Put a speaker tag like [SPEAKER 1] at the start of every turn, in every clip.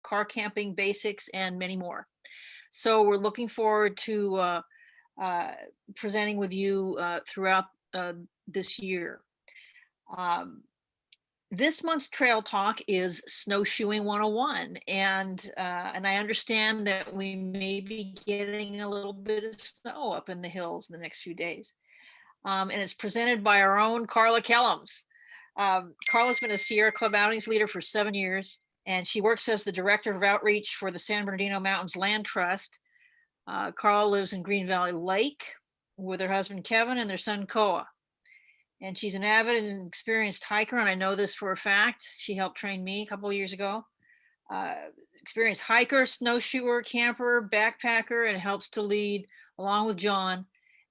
[SPEAKER 1] car camping basics, and many more. So we're looking forward to uh, presenting with you throughout this year. Um, this month's trail talk is snowshoeing 101, and I understand that we may be getting a little bit of snow up in the hills in the next few days. And it's presented by our own Carla Kellums. Carla's been a Sierra Club outings leader for 7 years, and she works as the director of outreach for the San Bernardino Mountains Land Trust. Carla lives in Green Valley Lake with her husband Kevin and their son Koa. And she's an avid and experienced hiker, and I know this for a fact. She helped train me a couple of years ago. Uh, Experienced hiker, snowshoer, camper, backpacker, and helps to lead, along with John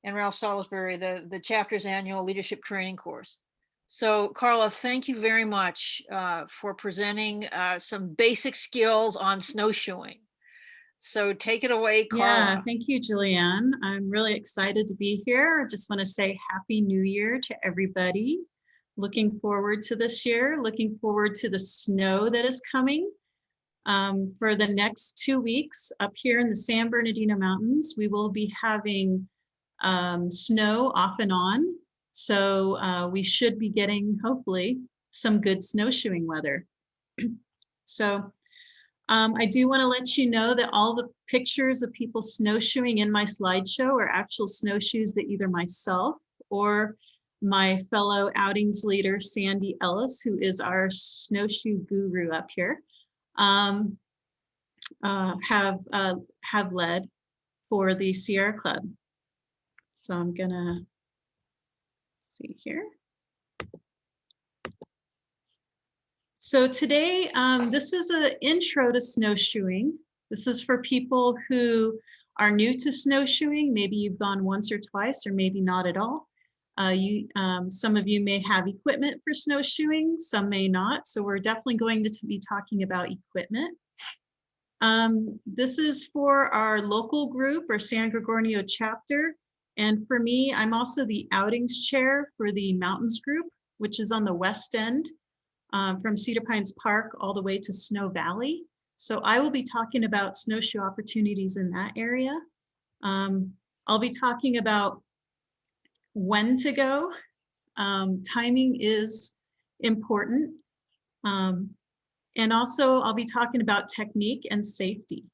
[SPEAKER 1] and Ralph Salisbury, the chapter's annual leadership training course. So, Carla, thank you very much for presenting some basic skills on snowshoeing. So, take it away,
[SPEAKER 2] Yeah,
[SPEAKER 1] Carla.
[SPEAKER 2] thank you, Julianne. I'm really excited to be here. I just want to say Happy New Year to everybody. Looking forward to this year, looking forward to the snow that is coming. For the next 2 weeks up here in the San Bernardino Mountains, we will be having snow off and on. So we should be getting, hopefully, some good snowshoeing weather. So I do want to let you know that all the pictures of people snowshoeing in my slideshow are actual snowshoes that either myself or my fellow outings leader, Sandy Ellis, who is our snowshoe guru up here, um, have led for the Sierra Club. So I'm gonna see here. So today, this is an intro to snowshoeing. This is for people who are new to snowshoeing. Maybe you've gone once or twice, or maybe not at all. Some of you may have equipment for snowshoeing, some may not. So we're definitely going to be talking about equipment. This is for our local group or San Gregorio chapter. And for me, I'm also the outings chair for the mountains group, which is on the west end. From Cedar Pines Park all the way to Snow Valley. So I will be talking about snowshoe opportunities in that area. I'll be talking about when to go. Timing is important. And also I'll be talking about technique and safety.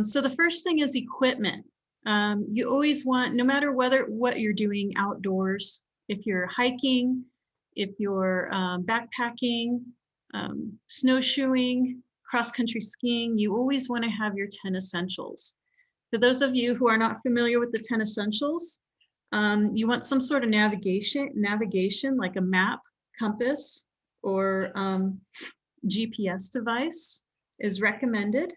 [SPEAKER 2] So the first thing is equipment. You always want, no matter what you're doing outdoors, if you're hiking, if you're backpacking, snowshoeing, cross-country skiing, you always want to have your 10 essentials. For those of you who are not familiar with the 10 essentials, you want some sort of navigation like a map, compass, or GPS device is recommended.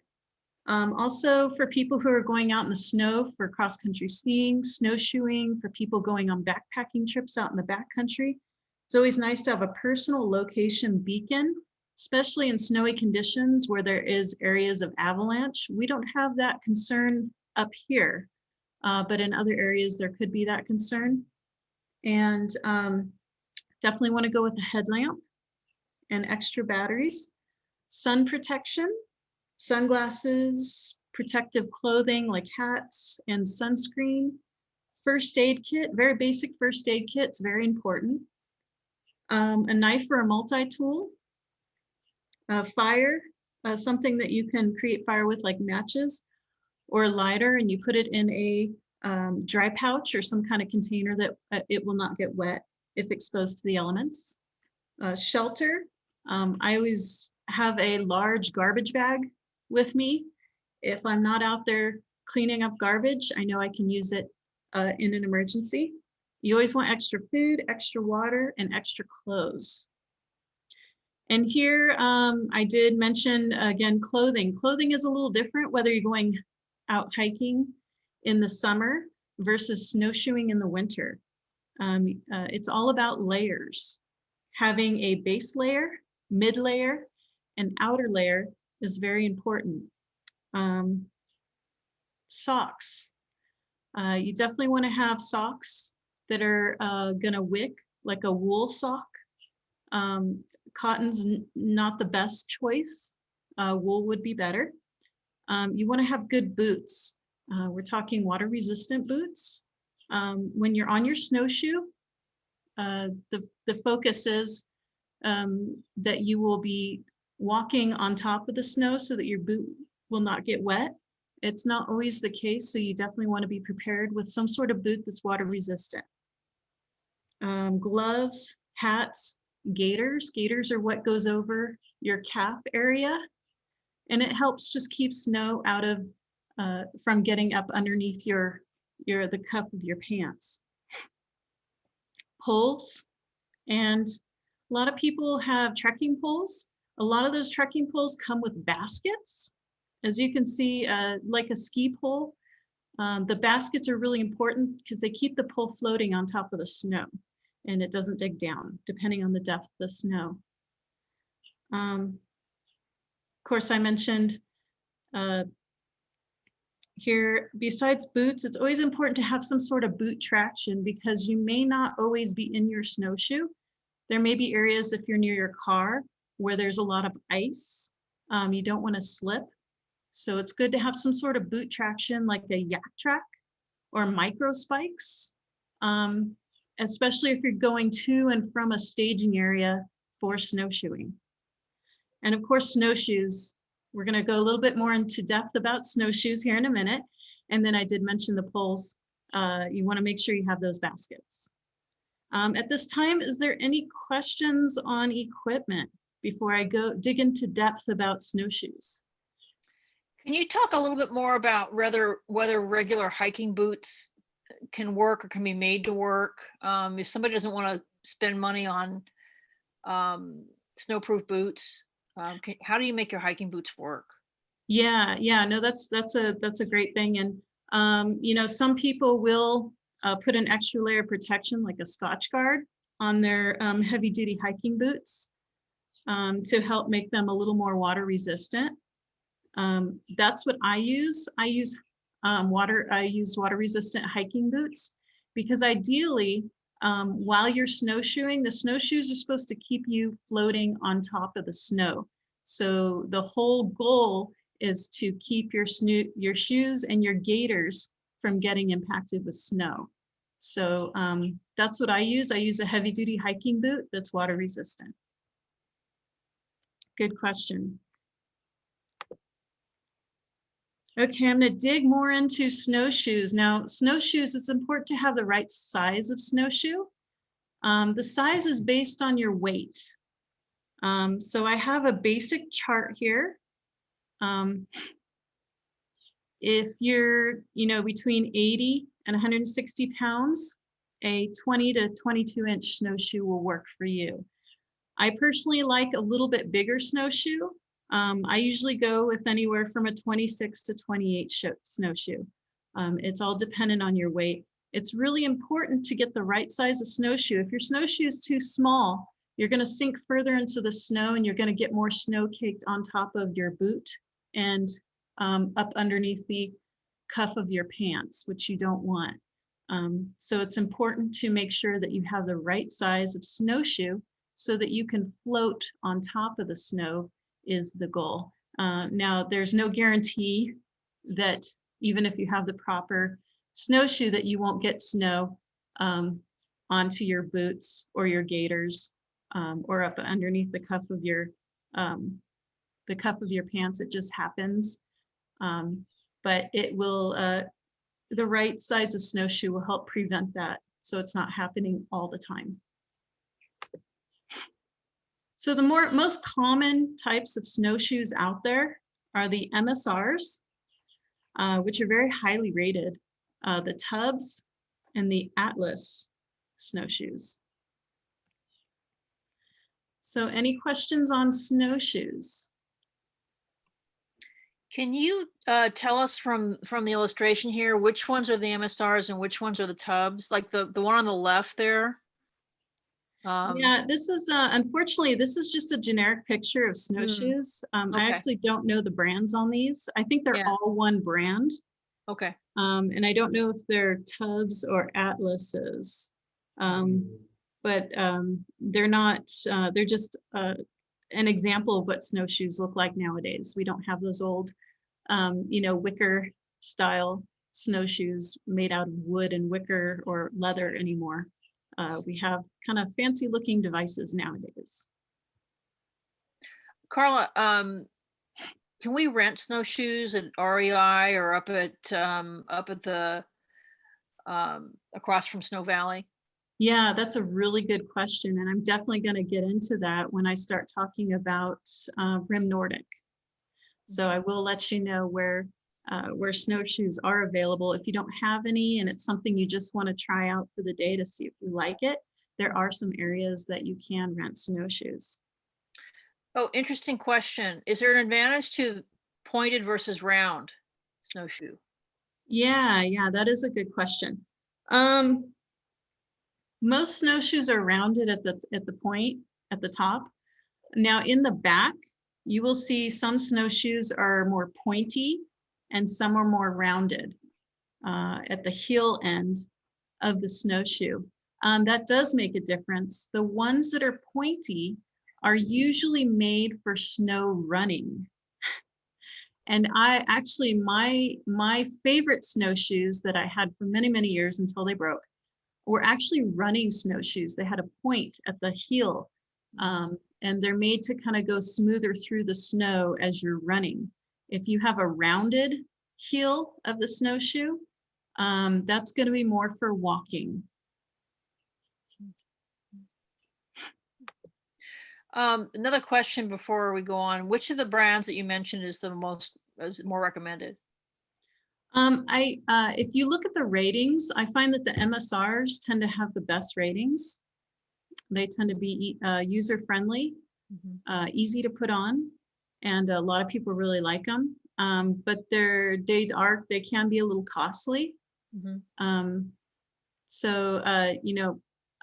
[SPEAKER 2] Also for people who are going out in the snow for cross-country skiing, snowshoeing, for people going on backpacking trips out in the backcountry, it's always nice to have a personal location beacon, especially in snowy conditions where there is areas of avalanche. We don't have that concern up here, but in other areas there could be that concern. And definitely want to go with a headlamp and extra batteries, sun protection, sunglasses, protective clothing like hats and sunscreen, first aid kit, very basic first aid kit, it's very important. A knife or a multi-tool, fire, something that you can create fire with like matches or a lighter, and you put it in a dry pouch or some kind of container that it will not get wet if exposed to the elements. Shelter, I always have a large garbage bag with me. If I'm not out there cleaning up garbage, I know I can use it in an emergency. You always want extra food, extra water, and extra clothes. And here I did mention, again, clothing. Clothing is a little different whether you're going out hiking in the summer versus snowshoeing in the winter. It's all about layers. Having a base layer, mid layer, and outer layer is very important. Socks. You definitely want to have socks that are going to wick, like a wool sock. Um, Cotton's not the best choice. Wool would be better. You want to have good boots. We're talking water resistant boots. When you're on your snowshoe, the focus is that you will be walking on top of the snow so that your boot will not get wet. It's not always the case, so you definitely want to be prepared with some sort of boot that's water resistant. Gloves, hats, gaiters. Gaiters are what goes over your calf area, and it helps just keep snow out of from getting up underneath the cuff of your pants. Poles, and a lot of people have trekking poles. A lot of those trekking poles come with baskets. As you can see, like a ski pole, the baskets are really important because they keep the pole floating on top of the snow and it doesn't dig down depending on the depth of the snow. Of course, I mentioned here, besides boots, it's always important to have some sort of boot traction because you may not always be in your snowshoe. There may be areas if you're near your car where there's a lot of ice. You don't want to slip. So it's good to have some sort of boot traction like a yak track or micro spikes, especially if you're going to and from a staging area for snowshoeing. And of course, snowshoes. We're going to go a little bit more into depth about snowshoes here in a minute. And then I did mention the poles. You want to make sure you have those baskets. At this time, is there any questions on equipment before I go dig into depth about snowshoes?
[SPEAKER 1] Can you talk a little bit more about whether regular hiking boots can work or can be made to work? If somebody doesn't want to spend money on snowproof boots, how do you make your hiking boots work?
[SPEAKER 2] Yeah, no, that's a great thing. And you know, some people will put an extra layer of protection like a Scotch guard on their heavy duty hiking boots to help make them a little more water resistant. That's what I use. I use water resistant hiking boots because ideally, while you're snowshoeing, the snowshoes are supposed to keep you floating on top of the snow. So the whole goal is to keep your shoes and your gaiters from getting impacted with snow. So that's what I use. I use a heavy duty hiking boot that's water resistant. Good question. Okay, I'm going to dig more into snowshoes. Now, snowshoes, it's important to have the right size of snowshoe. The size is based on your weight. So I have a basic chart here. If you're, between 80 and 160 pounds, a 20 to 22 inch snowshoe will work for you. I personally like a little bit bigger snowshoe. I usually go with anywhere from a 26 to 28 snowshoe. It's all dependent on your weight. It's really important to get the right size of snowshoe. If your snowshoe is too small, you're going to sink further into the snow and you're going to get more snow caked on top of your boot and up underneath the cuff of your pants, which you don't want. So it's important to make sure that you have the right size of snowshoe so that you can float on top of the snow is the goal. Now, there's no guarantee that even if you have the proper snowshoe that you won't get snow onto your boots or your gaiters or up underneath the cuff of your pants. It just happens. But it will, the right size of snowshoe will help prevent that so it's not happening all the time. So the most common types of snowshoes out there are the MSRs, which are very highly rated, the Tubs, and the Atlas snowshoes. So any questions on snowshoes?
[SPEAKER 1] Can you tell us from the illustration here, which ones are the MSRs and which ones are the Tubs? Like the one on the left there?
[SPEAKER 2] Yeah, this is unfortunately, this is just a generic picture of snowshoes. I
[SPEAKER 1] Okay.
[SPEAKER 2] actually don't know the brands on these. I think they're
[SPEAKER 1] Yeah.
[SPEAKER 2] all one brand.
[SPEAKER 1] Okay.
[SPEAKER 2] And I don't know if they're Tubs or Atlases. but they're not, they're just an example of what snowshoes look like nowadays. We don't have those old, wicker style snowshoes made out of wood and wicker or leather anymore. We have kind of fancy looking devices nowadays.
[SPEAKER 1] Carla, can we rent snowshoes at REI or up at the across from Snow Valley?
[SPEAKER 2] Yeah, that's a really good question. And I'm definitely going to get into that when I start talking about Rim Nordic. So I
[SPEAKER 1] Okay.
[SPEAKER 2] will let you know where snowshoes are available. If you don't have any and it's something you just want to try out for the day to see if you like it, there are some areas that you can rent snowshoes.
[SPEAKER 1] Oh, interesting question. Is there an advantage to pointed versus round snowshoe?
[SPEAKER 2] Yeah, that is a good question. Um, Most snowshoes are rounded at the point at the top. Now in the back, you will see some snowshoes are more pointy and some are more rounded at the heel end of the snowshoe. That does make a difference. The ones that are pointy are usually made for snow running. And I actually my favorite snowshoes that I had for many, many years until they broke were actually running snowshoes. They had a point at the heel, and they're made to kind of go smoother through the snow as you're running. If you have a rounded heel of the snowshoe, that's going to be more for walking.
[SPEAKER 1] Another question before we go on. Which of the brands that you mentioned is more recommended?
[SPEAKER 2] If you look at the ratings, I find that the MSRs tend to have the best ratings. They tend to be user friendly,
[SPEAKER 1] Mhm.
[SPEAKER 2] easy to put on, and a lot of people really like them. But they can be a little costly.
[SPEAKER 1] Mhm.
[SPEAKER 2] Um, so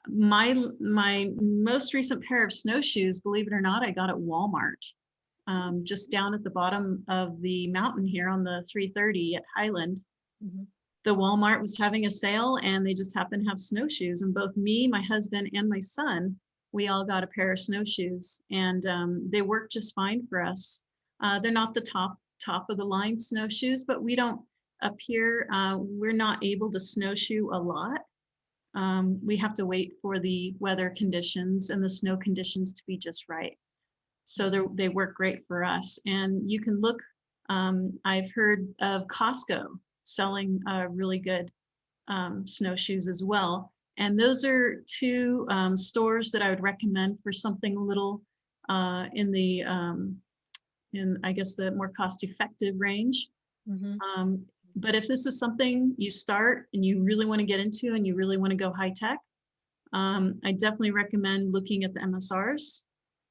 [SPEAKER 2] my most recent pair of snowshoes, believe it or not, I got at Walmart, just down at the bottom of the mountain here on the 330 at Highland.
[SPEAKER 1] Mhm.
[SPEAKER 2] The Walmart was having a sale and they just happened to have snowshoes. And both me, my husband, and my son, we all got a pair of snowshoes, and they work just fine for us. They're not the top of the line snowshoes, but we don't up here. We're not able to snowshoe a lot. We have to wait for the weather conditions and the snow conditions to be just right. So they work great for us. And you can look, I've heard of Costco selling really good snowshoes as well. And those are two stores that I would recommend for something a little in I guess the more cost effective range.
[SPEAKER 1] Mhm.
[SPEAKER 2] Um, but if this is something you start and you really want to get into and you really want to go high tech, I definitely recommend looking at the MSRs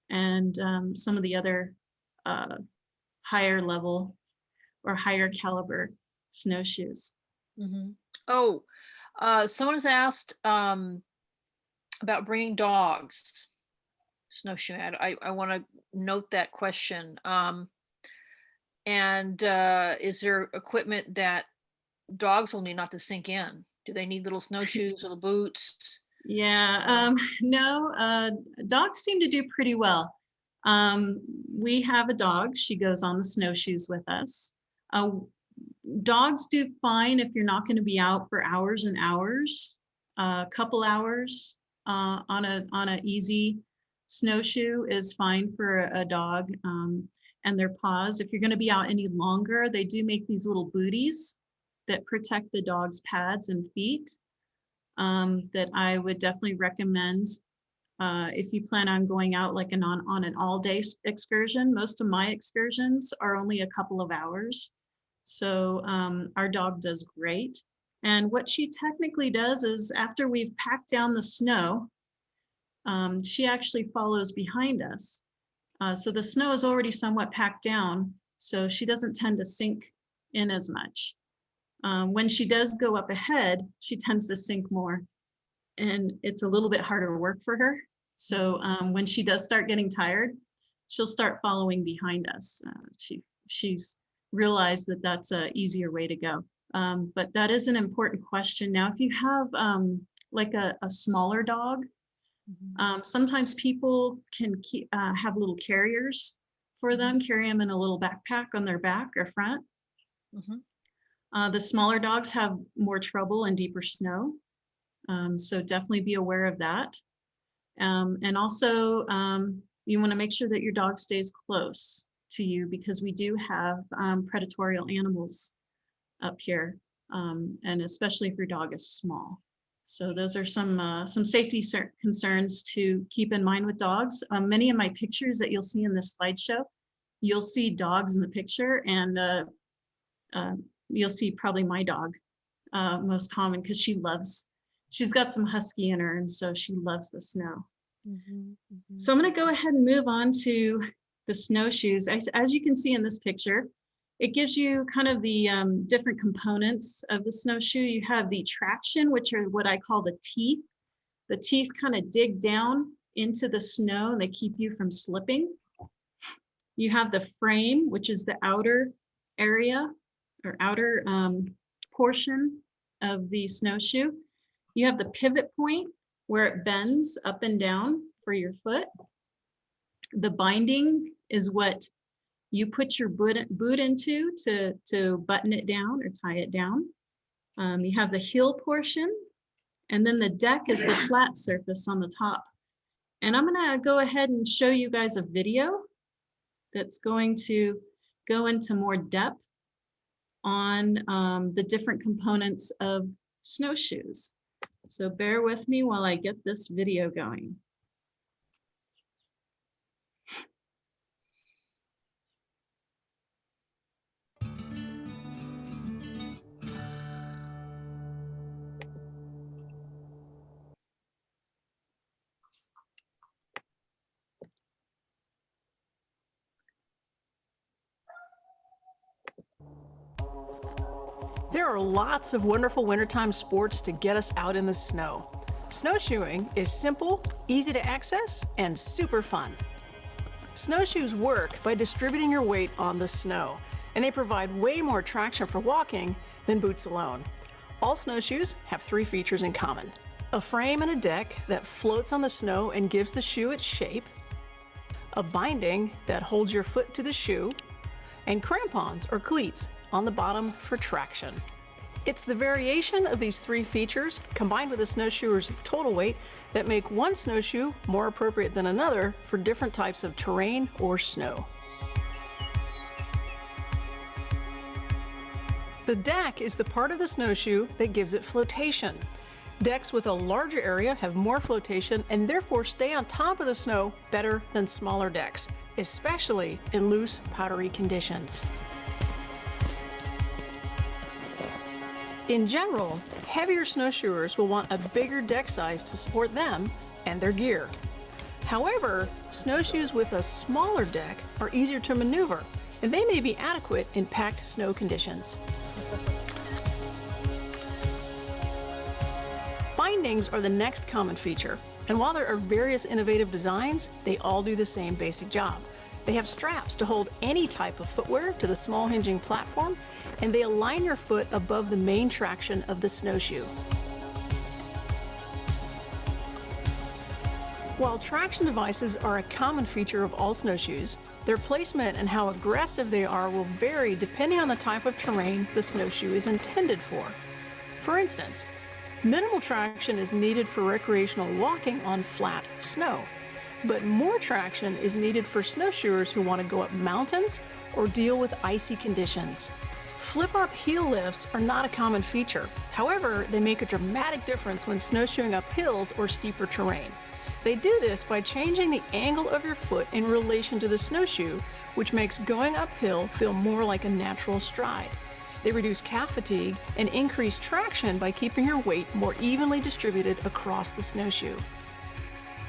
[SPEAKER 2] and some of the other uh, higher level or higher caliber snowshoes.
[SPEAKER 1] Mhm. Oh, someone has asked about bringing dogs snowshoeing. I want to note that question. And is there equipment that dogs will need not to sink in? Do they need little snowshoes, little boots?
[SPEAKER 2] Yeah,
[SPEAKER 1] Um,
[SPEAKER 2] no, dogs seem to do pretty well. Um, we have a dog. She goes on the snowshoes with us. Uh, Dogs do fine if you're not going to be out for hours and hours, a couple hours on a easy snowshoe is fine for a dog, and their paws. If you're going to be out any longer, they do make these little booties that protect the dog's pads and feet, that I would definitely recommend if you plan on going out like on an all day excursion. Most of my excursions are only a couple of hours. So our dog does great. And what she technically does is after we've packed down the snow, she actually follows behind us. So the snow is already somewhat packed down, so she doesn't tend to sink in as much. When she does go up ahead, she tends to sink more, and it's a little bit harder work for her. So when she does start getting tired, she'll start following behind us. She's realized that that's a easier way to go. But that is an important question. Now, if you have like a smaller dog, Sometimes people can have little carriers for them, carry them in a little backpack on their back or front. The smaller dogs have more trouble in deeper snow, so definitely be aware of that. And also, you want to make sure that your dog stays close to you, because we do have predatory animals up here, and especially if your dog is small. So those are some safety concerns to keep in mind with dogs. Many of my pictures that you'll see in this slideshow, you'll see dogs in the picture, and you'll see probably my dog most common, because she's got some husky in her, and so she loves the snow. So I'm going to go ahead and move on to the snowshoes. As you can see in this picture, it gives you kind of the different components of the snowshoe. You have the traction, which are what I call the teeth. The teeth kind of dig down into the snow and they keep you from slipping. You have the frame, which is the outer area or outer portion of the snowshoe. You have the pivot point where it bends up and down for your foot. The binding is what you put your boot into to button it down or tie it down. You have the heel portion, and then the deck is the flat surface on the top. And I'm gonna go ahead and show you guys a video that's going to go into more depth on the different components of snowshoes. So bear with me while I get this video going.
[SPEAKER 3] There are lots of wonderful wintertime sports to get us out in the snow. Snowshoeing is simple, easy to access, and super fun. Snowshoes work by distributing your weight on the snow, and they provide way more traction for walking than boots alone. All snowshoes have 3 features in common: a frame and a deck that floats on the snow and gives the shoe its shape, a binding that holds your foot to the shoe, and crampons or cleats on the bottom for traction. It's the variation of these 3 features combined with a snowshoer's total weight that make one snowshoe more appropriate than another for different types of terrain or snow. The deck is the part of the snowshoe that gives it flotation. Decks with a larger area have more flotation and therefore stay on top of the snow better than smaller decks, especially in loose, powdery conditions. In general, heavier snowshoers will want a bigger deck size to support them and their gear. However, snowshoes with a smaller deck are easier to maneuver, and they may be adequate in packed snow conditions. Bindings are the next common feature, and while there are various innovative designs, they all do the same basic job. They have straps to hold any type of footwear to the small hinging platform, and they align your foot above the main traction of the snowshoe. While traction devices are a common feature of all snowshoes, their placement and how aggressive they are will vary depending on the type of terrain the snowshoe is intended for. For instance, minimal traction is needed for recreational walking on flat snow, but more traction is needed for snowshoers who want to go up mountains or deal with icy conditions. Flip-up heel lifts are not a common feature. However, they make a dramatic difference when snowshoeing up hills or steeper terrain. They do this by changing the angle of your foot in relation to the snowshoe, which makes going uphill feel more like a natural stride. They reduce calf fatigue and increase traction by keeping your weight more evenly distributed across the snowshoe.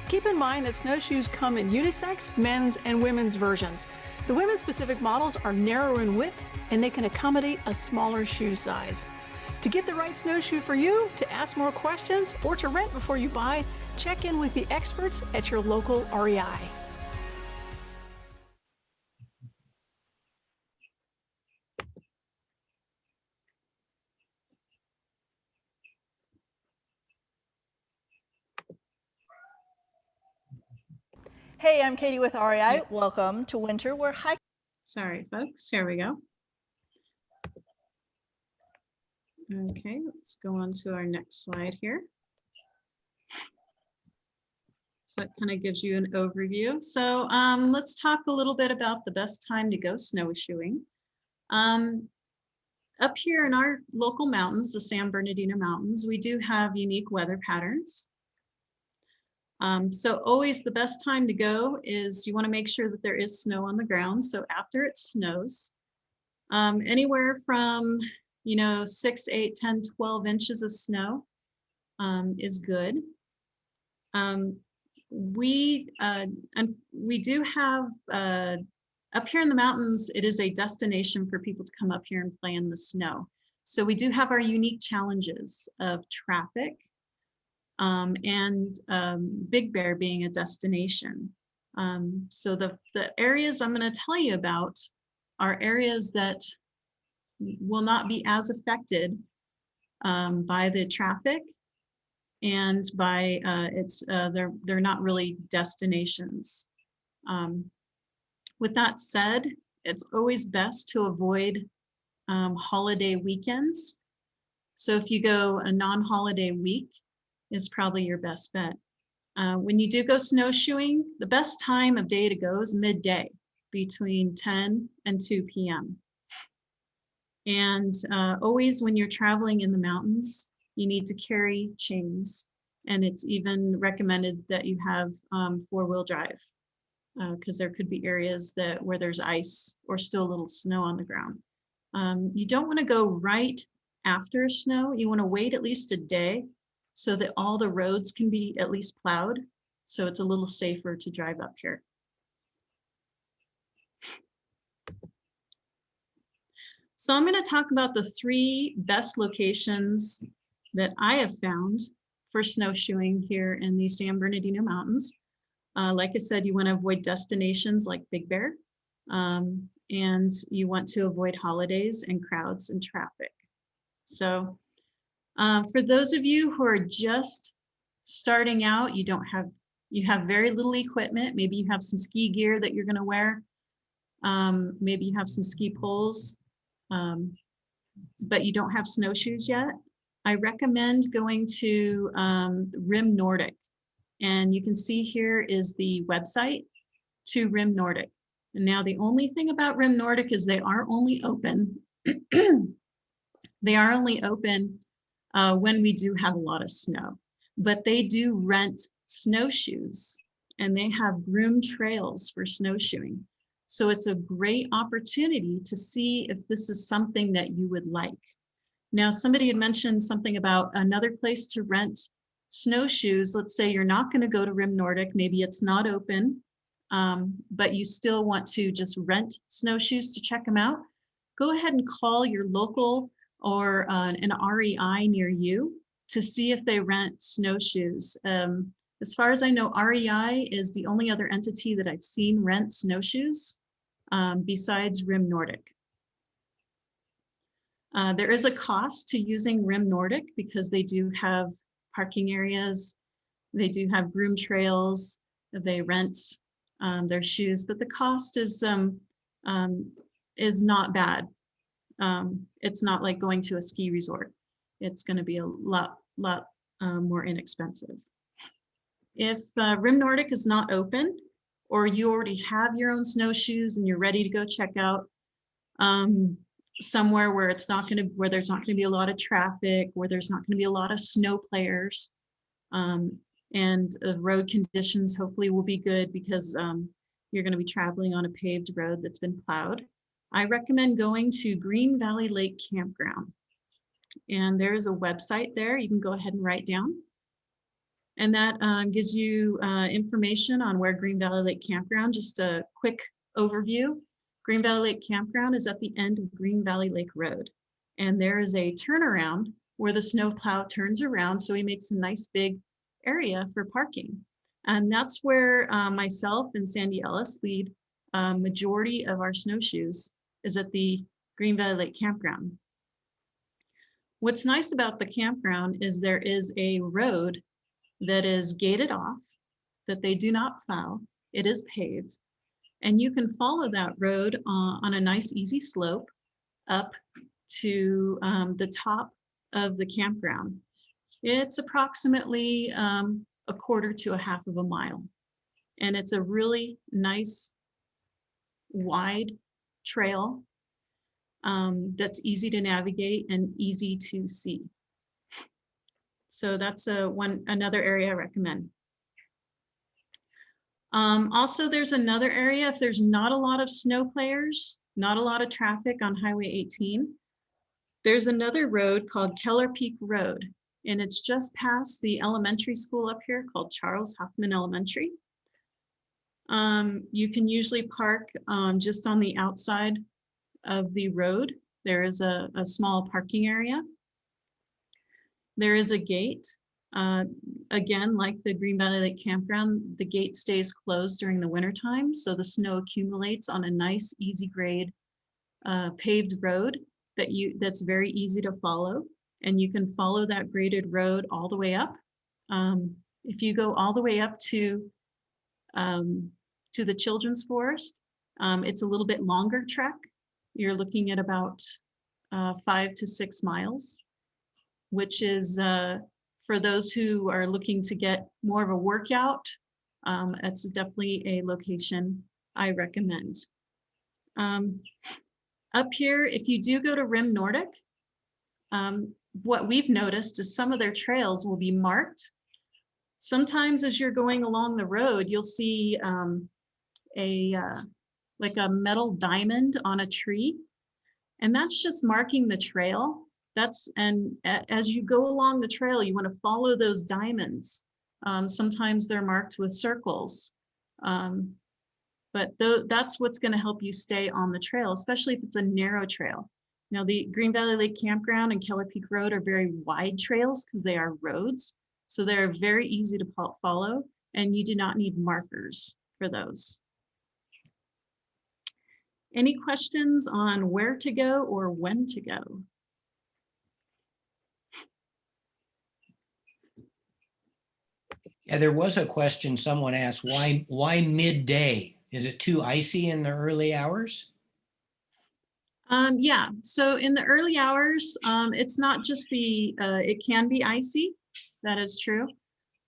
[SPEAKER 3] Keep in mind that snowshoes come in unisex, men's, and women's versions. The women's specific models are narrower in width, and they can accommodate a smaller shoe size. To get the right snowshoe for you, to ask more questions, or to rent before you buy, check in with the experts at your local REI.
[SPEAKER 4] Hey, I'm Katie with REI. Welcome to winter. We're hiking.
[SPEAKER 2] Sorry, folks. Here we go. Okay, let's go on to our next slide here. So it kind of gives you an overview. So let's talk a little bit about the best time to go snowshoeing. Up here in our local mountains, the San Bernardino Mountains, we do have unique weather patterns. So always the best time to go is you want to make sure that there is snow on the ground. So after it snows, anywhere from 6, 8, 10, 12 inches of snow is good. We do have up here in the mountains, it is a destination for people to come up here and play in the snow. So we do have our unique challenges of traffic and Big Bear being a destination. So the areas I'm going to tell you about are areas that will not be as affected by the traffic and by they're not really destinations. With that said, it's always best to avoid holiday weekends. So if you go a non-holiday week is probably your best bet. When you do go snowshoeing, the best time of day to go is midday between 10 and 2 p.m. And always when you're traveling in the mountains, you need to carry chains. And it's even recommended that you have 4-wheel drive because there could be areas where there's ice or still a little snow on the ground. You don't want to go right after snow. You want to wait at least a day so that all the roads can be at least plowed. So it's a little safer to drive up here. So I'm going to talk about the 3 best locations that I have found for snowshoeing here in the San Bernardino Mountains. Like I said, you want to avoid destinations like Big Bear, and you want to avoid holidays and crowds and traffic. So for those of you who are just starting out, you have very little equipment. Maybe you have some ski gear that you're going to wear. Maybe you have some ski poles, but you don't have snowshoes yet. I recommend going to Rim Nordic. And you can see here is the website to Rim Nordic. And now the only thing about Rim Nordic is they are only open. They are only open when we do have a lot of snow, but they do rent snowshoes and they have groomed trails for snowshoeing. So it's a great opportunity to see if this is something that you would like. Now, somebody had mentioned something about another place to rent snowshoes. Let's say you're not going to go to Rim Nordic, maybe it's not open, but you still want to just rent snowshoes to check them out. Go ahead and call your local or an REI near you to see if they rent snowshoes. As far as I know, REI is the only other entity that I've seen rent snowshoes besides Rim Nordic. There is a cost to using Rim Nordic because they do have parking areas, they do have groomed trails, they rent their shoes, but the cost is not bad. It's not like going to a ski resort. It's going to be a lot more inexpensive. If Rim Nordic is not open, or you already have your own snowshoes and you're ready to go check out somewhere where there's not going to be a lot of traffic, where there's not going to be a lot of snow players, and the road conditions hopefully will be good because you're going to be traveling on a paved road that's been plowed. I recommend going to Green Valley Lake Campground. And there's a website there you can go ahead and write down. And that gives you information on where Green Valley Lake Campground, just a quick overview. Green Valley Lake Campground is at the end of Green Valley Lake Road. And there is a turnaround where the snowplow turns around, so he makes a nice big area for parking. And that's where myself and Sandy Ellis lead majority of our snowshoes is at the Green Valley Lake Campground. What's nice about the campground is there is a road that is gated off, that they do not plow. It is paved. And you can follow that road on a nice easy slope up to the top of the campground. It's approximately a quarter to a half of a mile. And it's a really nice, wide trail that's easy to navigate and easy to see. So that's another area I recommend. Also, there's another area, if there's not a lot of snow players, not a lot of traffic on Highway 18, there's another road called Keller Peak Road, and it's just past the elementary school up here called Charles Hoffman Elementary. You can usually park just on the outside of the road. There is a small parking area. There is a gate. Again, like the Green Valley Lake Campground, the gate stays closed during the winter time, so the snow accumulates on a nice, easy grade paved road that's very easy to follow, and you can follow that graded road all the way up. If you go all the way up to the Children's Forest, it's a little bit longer trek. You're looking at about 5 to 6 miles, which is for those who are looking to get more of a workout, it's definitely a location I recommend. Up here, if you do go to Rim Nordic, what we've noticed is some of their trails will be marked. Sometimes as you're going along the road, you'll see like a metal diamond on a tree, and that's just marking the trail. As you go along the trail, you want to follow those diamonds. Sometimes they're marked with circles, but that's what's going to help you stay on the trail, especially if it's a narrow trail. Now, the Green Valley Lake Campground and Keller Peak Road are very wide trails because they are roads, so they're very easy to follow, and you do not need markers for those. Any questions on where to go or when to go?
[SPEAKER 5] Yeah, there was a question someone asked, why midday? Is it too icy in the early hours?
[SPEAKER 2] Yeah, so in the early hours, it's not just it can be icy, that is true.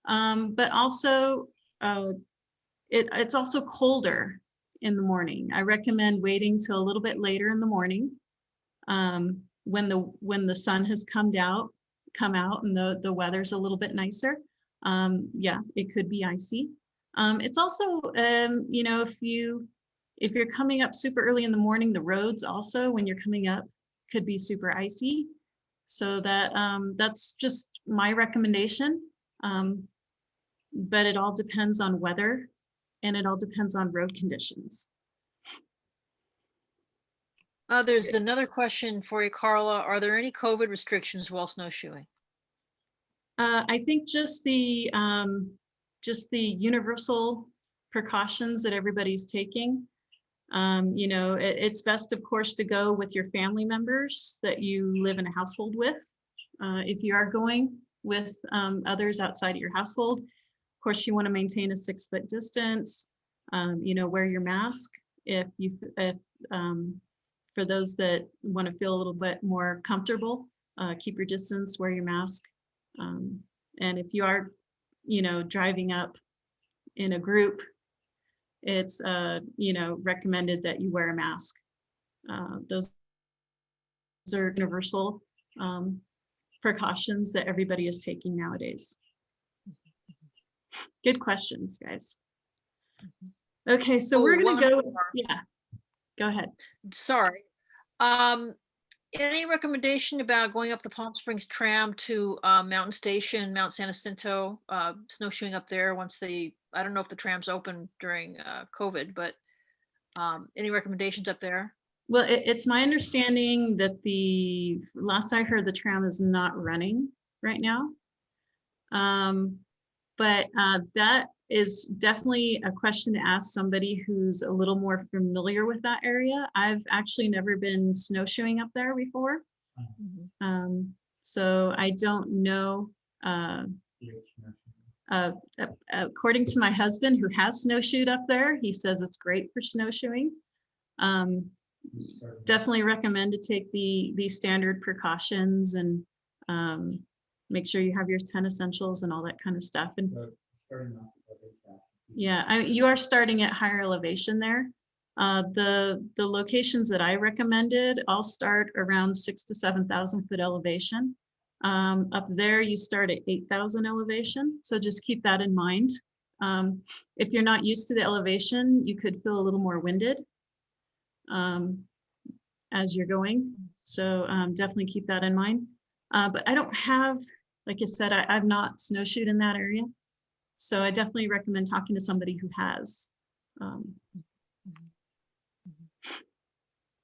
[SPEAKER 2] But also, it's also colder in the morning. I recommend waiting till a little bit later in the morning when the sun has come out and the weather's a little bit nicer. Yeah, it could be icy. It's also, you know, if you're coming up super early in the morning, the roads also, when you're coming up, could be super icy. So that's just my recommendation. But it all depends on weather, and it all depends on road conditions.
[SPEAKER 1] There's another question for you, Carla. Are there any COVID restrictions while snowshoeing?
[SPEAKER 2] I think just the universal precautions that everybody's taking. You know, it's best, of course, to go with your family members that you live in a household with. If you are going with others outside of your household, of course, you want to maintain a 6-foot distance. You know, wear your mask. For those that want to feel a little bit more comfortable, keep your distance, wear your mask. And if you are, you know, driving up in a group, it's you know, recommended that you wear a mask. Those are universal precautions that everybody is taking nowadays. Good questions, guys. Okay, so we're gonna go. Yeah, go ahead.
[SPEAKER 1] Sorry. Any recommendation about going up the Palm Springs tram to Mountain Station, Mount San Jacinto, snowshoeing up there once I don't know if the tram's open during COVID, but any recommendations up there?
[SPEAKER 2] Well, it's my understanding that the last I heard, the tram is not running right now. But that is definitely a question to ask somebody who's a little more familiar with that area. I've actually never been snowshoeing up there before. So I don't know. According to my husband, who has snowshoed up there, he says it's great for snowshoeing. Definitely recommend to take the standard precautions and make sure you have your 10 essentials and all that kind of stuff. And yeah, you are starting at higher elevation there. The locations that I recommended all start around 6,000 to 7,000 foot elevation. Up there, you start at 8,000 elevation. So just keep that in mind. If you're not used to the elevation, you could feel a little more winded as you're going. So definitely keep that in mind. But I don't have, like I said, I've not snowshoed in that area. So I definitely recommend talking to somebody who has.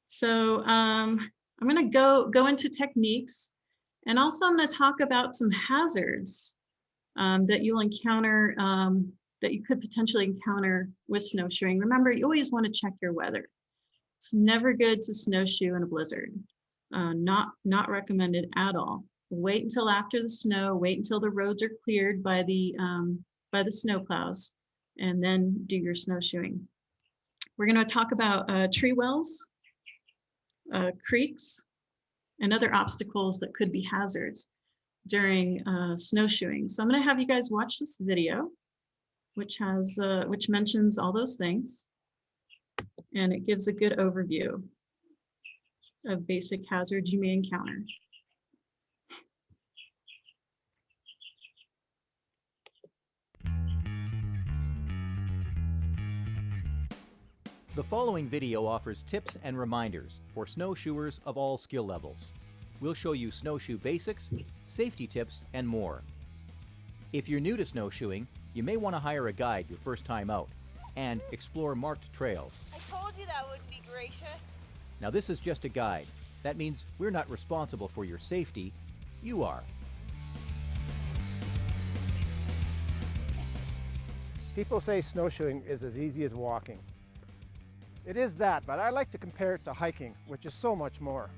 [SPEAKER 2] So I'm going to go into techniques, and also I'm going to talk about some hazards that you'll encounter, that you could potentially encounter with snowshoeing. Remember, you always want to check your weather. It's never good to snowshoe in a blizzard. Not recommended at all. Wait until after the snow. Wait until the roads are cleared by the snowplows, and then do your snowshoeing. We're going to talk about tree wells, creeks, and other obstacles that could be hazards during snowshoeing. So I'm going to have you guys watch this video, which mentions all those things, and it gives a good overview of basic hazards you may encounter.
[SPEAKER 6] The following video offers tips and reminders for snowshoers of all skill levels. We'll show you snowshoe basics, safety tips, and more. If you're new to snowshoeing, you may want to hire a guide your first time out and explore marked trails.
[SPEAKER 7] I told you that would be gracious.
[SPEAKER 6] Now this is just a guide. That means we're not responsible for your safety, you are.
[SPEAKER 8] People say snowshoeing is as easy as walking. It is that, but I like to compare it to hiking, which is so much more.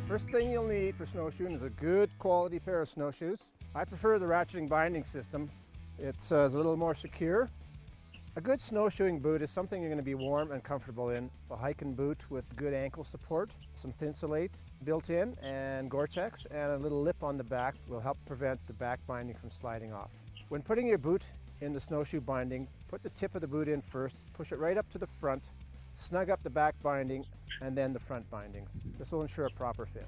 [SPEAKER 8] First thing you'll need for snowshoeing is a good quality pair of snowshoes. I prefer the ratcheting binding system. It's a little more secure. A good snowshoeing boot is something you're going to be warm and comfortable in. A hiking boot with good ankle support, some Thinsulate built in, and Gore-Tex, and a little lip on the back will help prevent the back binding from sliding off. When putting your boot in the snowshoe binding, put the tip of the boot in first, push it right up to the front, snug up the back binding, and then the front bindings. This will ensure a proper fit.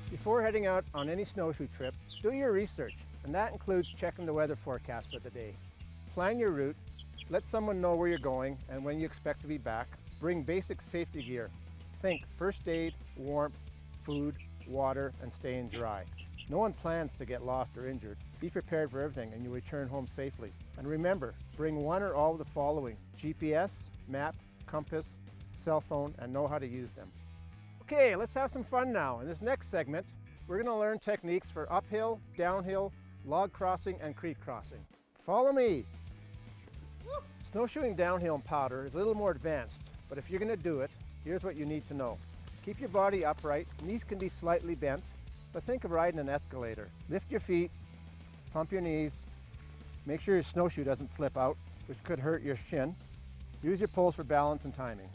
[SPEAKER 8] Before heading out on any snowshoe trip, do your research, and that includes checking the weather forecast for the day. Plan your route, let someone know where you're going and when you expect to be back. Bring basic safety gear. Think first aid, warmth, food, water, and staying dry. No one plans to get lost or injured. Be prepared for everything and you'll return home safely. And remember, bring one or all of the following: GPS, map, compass, cell phone, and know how to use them. Okay, let's have some fun now. In this next segment, we're going to learn techniques for uphill, downhill, log crossing, and creek crossing. Follow me. Snowshoeing downhill in powder is a little more advanced, but if you're going to do it, here's what you need to know. Keep your body upright. Knees can be slightly bent, but think of riding an escalator. Lift your feet, pump your knees, make sure your snowshoe doesn't flip out, which could hurt your shin. Use your poles for balance and timing.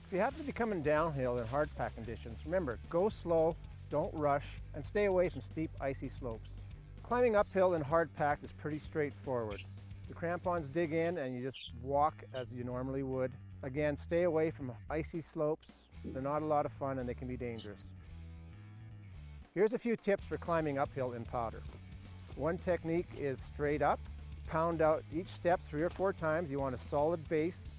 [SPEAKER 8] If you happen to be coming downhill in hard pack conditions, remember, go slow, don't rush, and stay away from steep, icy slopes. Climbing uphill in hard pack is pretty straightforward. The crampons dig in and you just walk as you normally would. Again, stay away from icy slopes. They're not a lot of fun and they can be dangerous. Here's a few tips for climbing uphill in powder. One technique is straight up. Pound out each step 3 or 4 times. You want a solid base,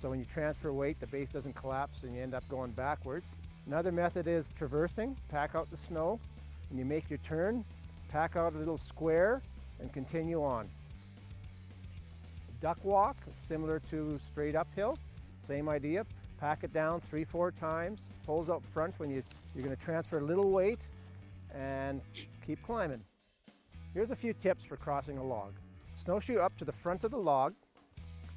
[SPEAKER 8] so when you transfer weight, the base doesn't collapse and you end up going backwards. Another method is traversing. Pack out the snow. When you make your turn, pack out a little square and continue on. Duck walk, similar to straight uphill. Same idea. Pack it down 3 or 4 times. Poles up front when you're going to transfer a little weight and keep climbing. Here's a few tips for crossing a log. Snowshoe up to the front of the log.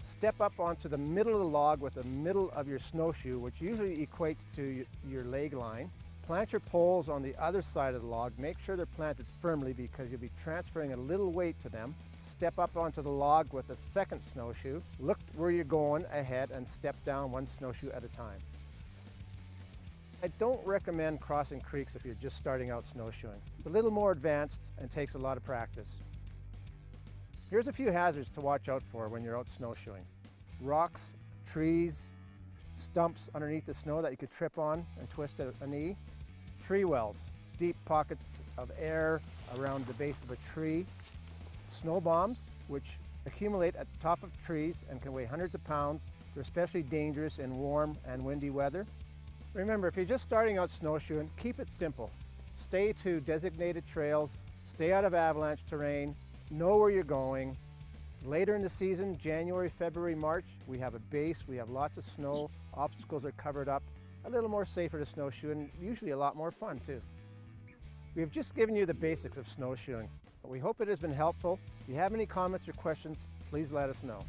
[SPEAKER 8] Step up onto the middle of the log with the middle of your snowshoe, which usually equates to your leg line. Plant your poles on the other side of the log. Make sure they're planted firmly because you'll be transferring a little weight to them. Step up onto the log with a second snowshoe. Look where you're going ahead and step down one snowshoe at a time. I don't recommend crossing creeks if you're just starting out snowshoeing. It's a little more advanced and takes a lot of practice. Here's a few hazards to watch out for when you're out snowshoeing. Rocks, trees, stumps underneath the snow that you could trip on and twist a knee. Tree wells, deep pockets of air around the base of a tree. Snow bombs, which accumulate at the top of trees and can weigh hundreds of pounds. They're especially dangerous in warm and windy weather. Remember, if you're just starting out snowshoeing, keep it simple. Stay to designated trails, stay out of avalanche terrain, know where you're going. Later in the season, January, February, March, we have a base, we have lots of snow, obstacles are covered up, a little more safer to snowshoe and usually a lot more fun too. We've just given you the basics of snowshoeing. We hope it has been helpful. If you have any comments or questions, please let us know.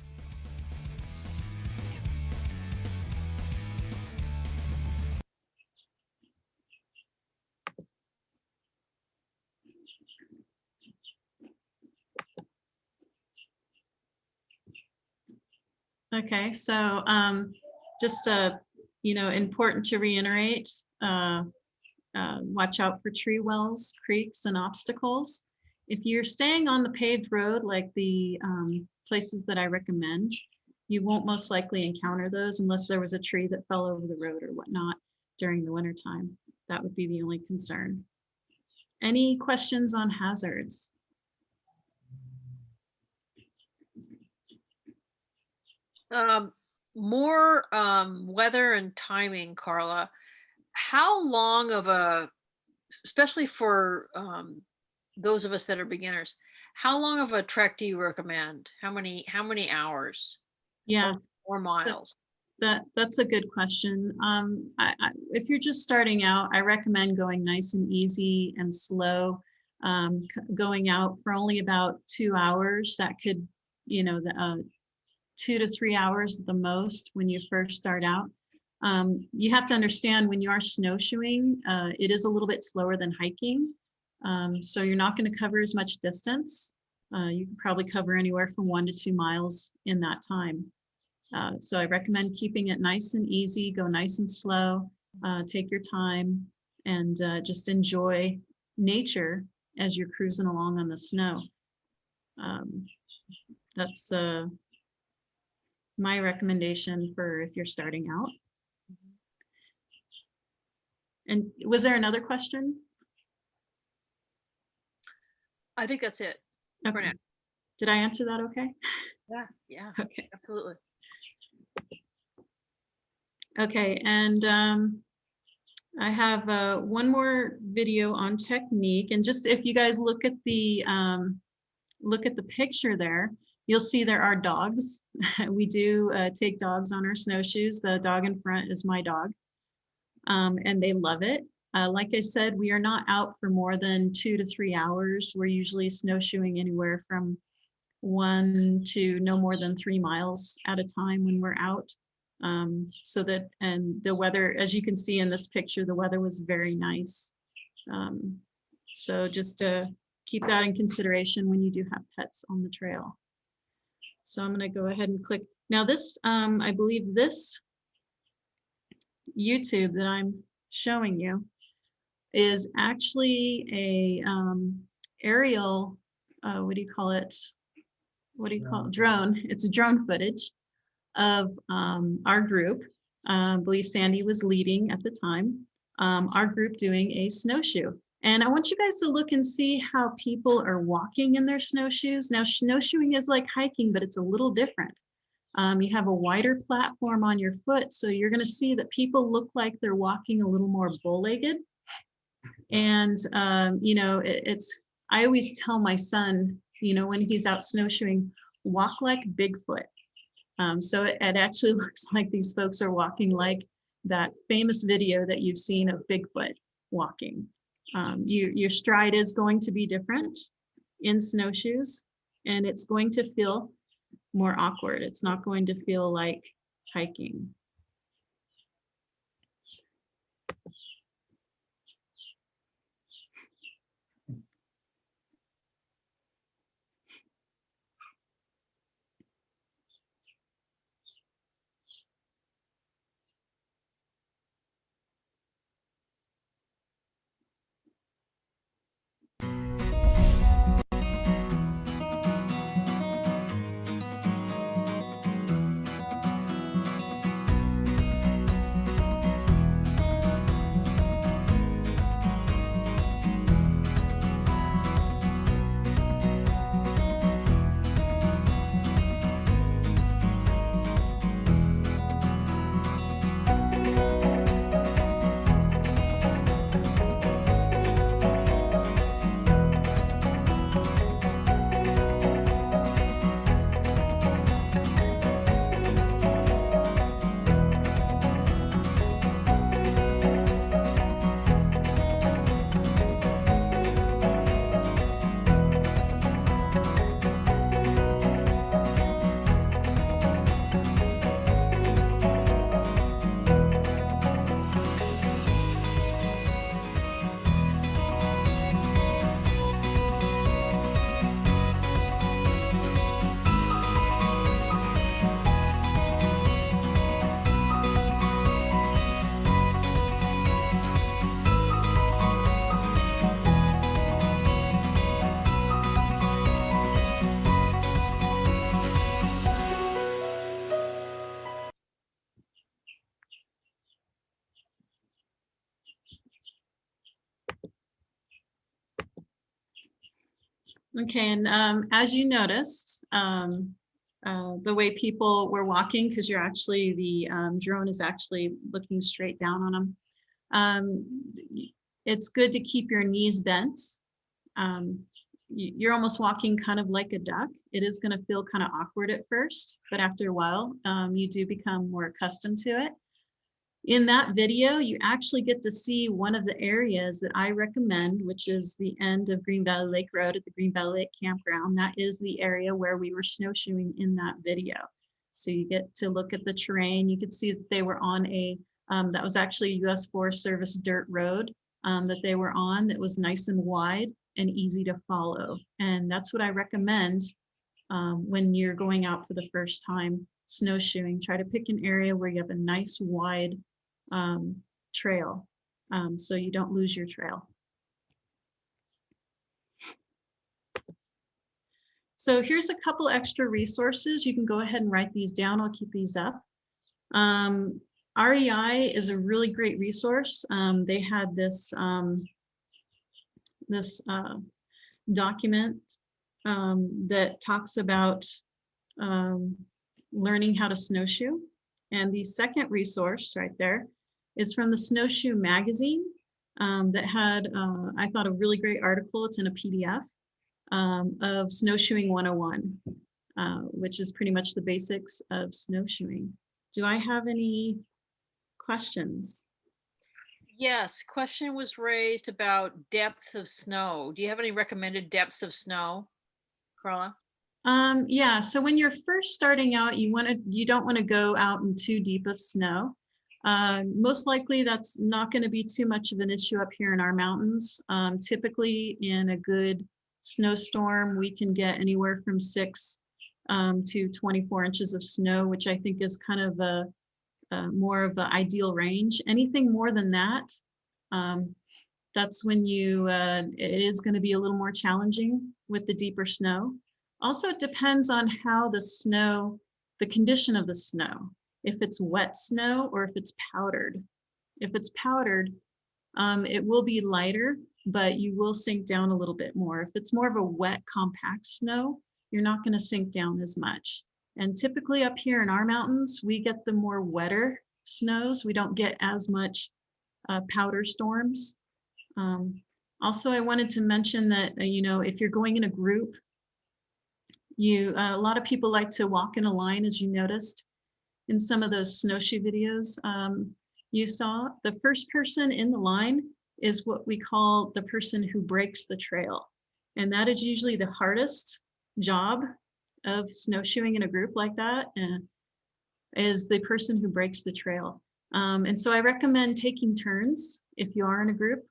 [SPEAKER 2] Okay, so just important to reiterate, watch out for tree wells, creeks, and obstacles. If you're staying on the paved road, like the places that I recommend, you won't most likely encounter those unless there was a tree that fell over the road or whatnot during the winter time. That would be the only concern. Any questions on hazards?
[SPEAKER 1] More weather and timing, Carla. How long of a, especially for those of us that are beginners, how long of a trek do you recommend? How many hours
[SPEAKER 2] Yeah,
[SPEAKER 1] or miles?
[SPEAKER 2] that's a good question. If you're just starting out, I recommend going nice and easy and slow. Going out for only about 2 hours. That could, 2 to 3 hours at the most when you first start out. You have to understand when you are snowshoeing, it is a little bit slower than hiking. So you're not going to cover as much distance. You can probably cover anywhere from 1 to 2 miles in that time. So I recommend keeping it nice and easy, go nice and slow, take your time, and just enjoy nature as you're cruising along on the snow. That's my recommendation for if you're starting out. And was there another question?
[SPEAKER 1] I think that's it for
[SPEAKER 2] Okay.
[SPEAKER 1] now.
[SPEAKER 2] Did I answer that okay?
[SPEAKER 1] Yeah,
[SPEAKER 2] Okay.
[SPEAKER 1] absolutely.
[SPEAKER 2] Okay, and I have one more video on technique, and just if you guys look at the picture there, you'll see there are dogs. We do take dogs on our snowshoes. The dog in front is my dog, and they love it. Like I said, we are not out for more than 2 to 3 hours. We're usually snowshoeing anywhere from 1 to no more than 3 miles at a time when we're out. So that, and the weather, as you can see in this picture, the weather was very nice. So just to keep that in consideration when you do have pets on the trail. So I'm going to go ahead and click. Now this, I believe this YouTube that I'm showing you is actually a aerial, what do you call it? What do you call it? Drone. It's a drone footage of our group. I believe Sandy was leading at the time. Our group doing a snowshoe. And I want you guys to look and see how people are walking in their snowshoes. Now, snowshoeing is like hiking, but it's a little different. You have a wider platform on your foot, so you're going to see that people look like they're walking a little more bow-legged. And, I always tell my son, when he's out snowshoeing, walk like Bigfoot. So it actually looks like these folks are walking like that famous video that you've seen of Bigfoot walking. Your stride is going to be different. in snowshoes, and it's going to feel more awkward. It's not going to feel like hiking. Okay, and as you noticed, the way people were walking, because you're actually, the drone is actually looking straight down on them. It's good to keep your knees bent. You're almost walking kind of like a duck. It is going to feel kind of awkward at first, but after a while, you do become more accustomed to it. In that video, you actually get to see one of the areas that I recommend, which is the end of Green Valley Lake Road at the Green Valley Lake Campground. That is the area where we were snowshoeing in that video. So you get to look at the terrain. You could see that they were on a, that was actually a US Forest Service dirt road that they were on, that was nice and wide and easy to follow. And that's what I recommend when you're going out for the first time snowshoeing. Try to pick an area where you have a nice wide trail, so you don't lose your trail. So here's a couple extra resources. You can go ahead and write these down. I'll keep these up. REI is a really great resource. They had this document that talks about learning how to snowshoe. And the second resource right there is from the Snowshoe magazine that had, I thought, a really great article. It's in a PDF of Snowshoeing 101, which is pretty much the basics of snowshoeing. Do I have any questions?
[SPEAKER 1] Yes, question was raised about depth of snow. Do you have any recommended depths of snow, Carla?
[SPEAKER 2] Yeah, so when you're first starting out, you don't want to go out in too deep of snow. Most likely that's not going to be too much of an issue up here in our mountains. Typically in a good snowstorm, we can get anywhere from 6 to 24 inches of snow, which I think is kind of a more of an ideal range. Anything more than that, that's when it is going to be a little more challenging with the deeper snow. Also, it depends on how the condition of the snow, if it's wet snow or if it's powdered. If it's powdered, it will be lighter, but you will sink down a little bit more. If it's more of a wet, compact snow, you're not going to sink down as much. And typically up here in our mountains, we get the more wetter snows. We don't get as much powder storms. Also, I wanted to mention that, if you're going in a group, a lot of people like to walk in a line, as you noticed in some of those snowshoe videos you saw. The first person in the line is what we call the person who breaks the trail. And that is usually the hardest job of snowshoeing in a group like that, is the person who breaks the trail. And so I recommend taking turns if you are in a group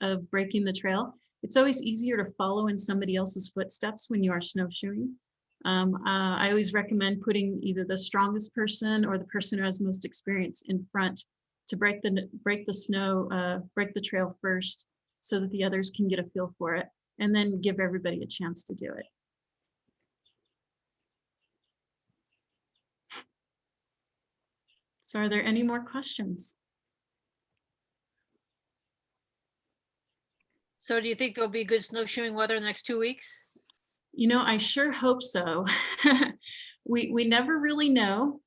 [SPEAKER 2] of breaking the trail. It's always easier to follow in somebody else's footsteps when you are snowshoeing. I always recommend putting either the strongest person or the person who has most experience in front to break the snow, break the trail first, so that the others can get a feel for it, and then give everybody a chance to do it. So are there any more questions?
[SPEAKER 1] So do you think there'll be good snowshoeing weather in the next 2 weeks?
[SPEAKER 2] You know, I sure hope so. We never really know.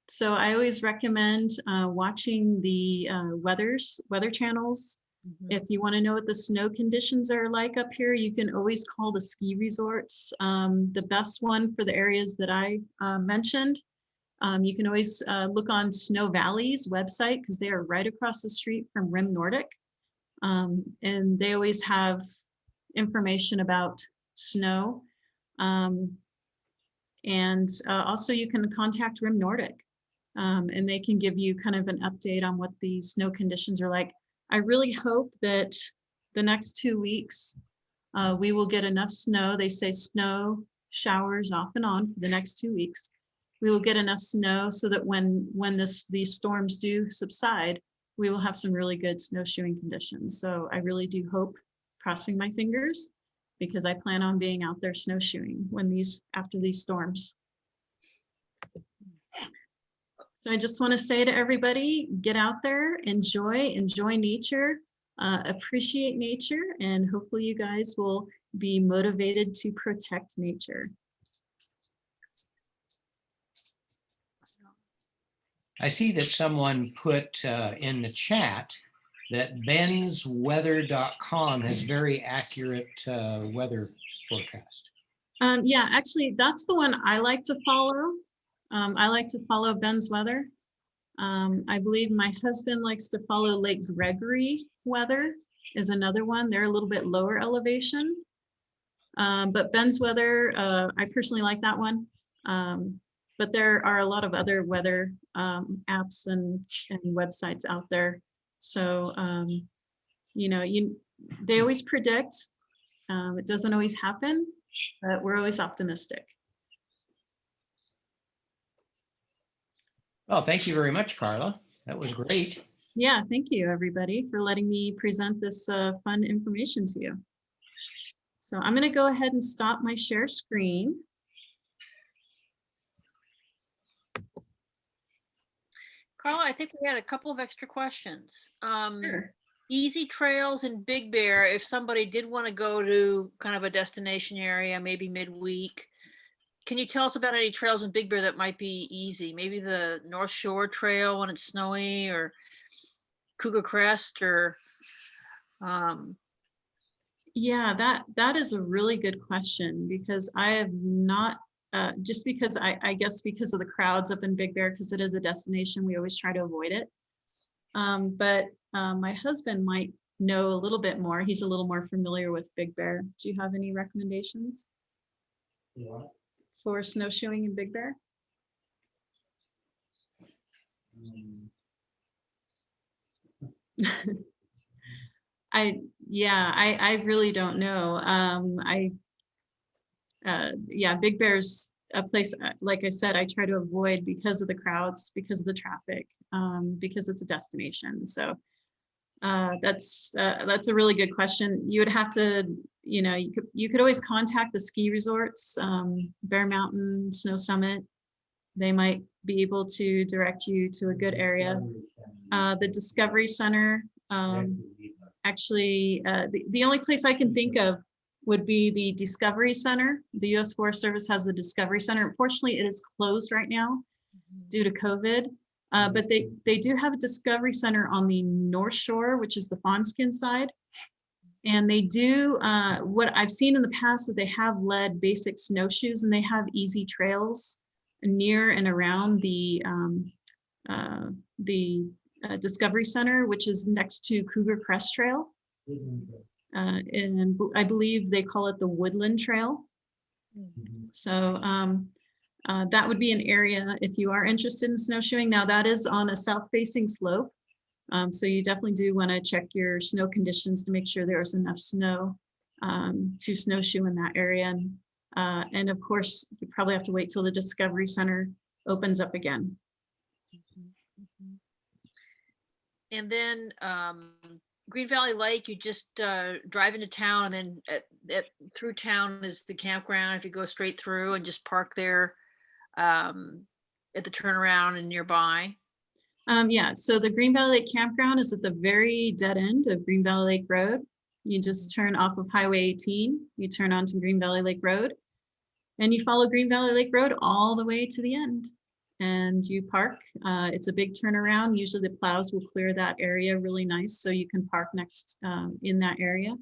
[SPEAKER 2] So I always recommend watching the weather channels. If you want to know what the snow conditions are like up here, you can always call the ski resorts. The best one for the areas that I mentioned. You can always look on Snow Valley's website, because they are right across the street from Rim Nordic. And they always have information about snow. And also you can contact Rim Nordic, and they can give you kind of an update on what the snow conditions are like. I really hope that the next 2 weeks we will get enough snow. They say snow showers off and on for the next 2 weeks. We will get enough snow so that when these storms do subside, we will have some really good snowshoeing conditions. So I really do hope, crossing my fingers, because I plan on being out there snowshoeing after these storms. So I just want to say to everybody, get out there, enjoy nature, appreciate nature, and hopefully you guys will be motivated to protect nature.
[SPEAKER 5] I see that someone put in the chat that bensweather.com has very accurate weather forecast.
[SPEAKER 2] Yeah, actually, that's the one I like to follow. I like to follow Ben's Weather. I believe my husband likes to follow Lake Gregory Weather is another one. They're a little bit lower elevation. But Ben's Weather, I personally like that one. But there are a lot of other weather apps and websites out there. So, you know, they always predict. It doesn't always happen, but we're always optimistic.
[SPEAKER 5] Oh, thank you very much, Carla. That was great.
[SPEAKER 2] Yeah, thank you, everybody, for letting me present this fun information to you. So I'm going to go ahead and stop my share screen.
[SPEAKER 1] Carla, I think we had a couple of extra questions.
[SPEAKER 2] Sure.
[SPEAKER 1] Easy trails in Big Bear, if somebody did want to go to kind of a destination area, maybe midweek, can you tell us about any trails in Big Bear that might be easy? Maybe the North Shore Trail when it's snowy, or Cougar Crest, or
[SPEAKER 2] Yeah, that is a really good question, because I have not, just because I guess because of the crowds up in Big Bear, because it is a destination, we always try to avoid it. But my husband might know a little bit more. He's a little more familiar with Big Bear. Do you have any recommendations for snowshoeing in Big Bear? I really don't know. Yeah, Big Bear's a place, like I said, I try to avoid because of the crowds, because of the traffic, because it's a destination. So that's a really good question. You would have to, you could always contact the ski resorts, Bear Mountain, Snow Summit. They might be able to direct you to a good area. The Discovery Center, actually, the only place I can think of would be the Discovery Center. The U.S. Forest Service has the Discovery Center. Unfortunately, it is closed right now due to COVID. But they do have a Discovery Center on the North Shore, which is the Fawnskin side. And they do, what I've seen in the past, that they have led basic snowshoes, and they have easy trails near and around the Discovery Center, which is next to Cougar Crest Trail. and I believe they call it the Woodland Trail. So that would be an area if you are interested in snowshoeing. Now that is on a south-facing slope. So you definitely do want to check your snow conditions to make sure there's enough snow to snowshoe in that area. And of course, you probably have to wait till the Discovery Center opens up again.
[SPEAKER 1] And then Green Valley Lake, you just drive into town, and then through town is the campground. If you go straight through and just park there at the turnaround and nearby.
[SPEAKER 2] Yeah, so the Green Valley Lake Campground is at the very dead end of Green Valley Lake Road. You just turn off of Highway 18, you turn onto Green Valley Lake Road, and you follow Green Valley Lake Road all the way to the end. And you park. It's a big turnaround. Usually the plows will clear that area really nice, so you can park next in that area.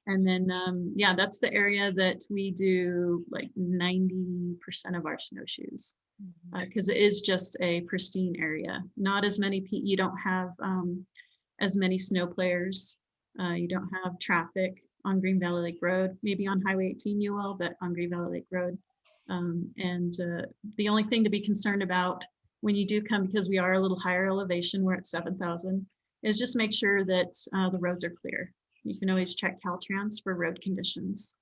[SPEAKER 2] And then, yeah, that's the area that we do like 90% of our snowshoes, because it is just a pristine area. Not as many people, you don't have as many snow players. You don't have traffic on Green Valley Lake Road. Maybe on Highway 18 you will, but on Green Valley Lake Road. The only thing to be concerned about when you do come, because we are a little higher elevation, we're at 7,000, is just make sure that the roads are clear. You can always check Caltrans for road conditions.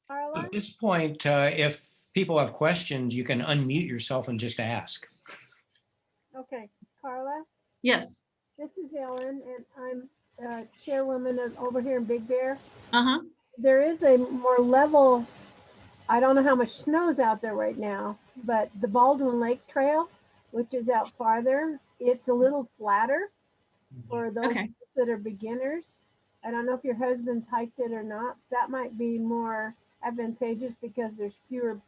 [SPEAKER 5] At this point, if people have questions, you can unmute yourself and just ask.
[SPEAKER 9] Okay, Carla,
[SPEAKER 2] Yes.
[SPEAKER 9] this is Ellen, and I'm chairwoman of over here in Big Bear.
[SPEAKER 2] Uh-huh.
[SPEAKER 9] There is a more level, I don't know how much snow's out there right now, but the Baldwin Lake Trail, which is out farther, it's a little flatter for those
[SPEAKER 2] Okay.
[SPEAKER 9] that are beginners. I don't know if your husband's hiked it or not. That might be more advantageous because there's fewer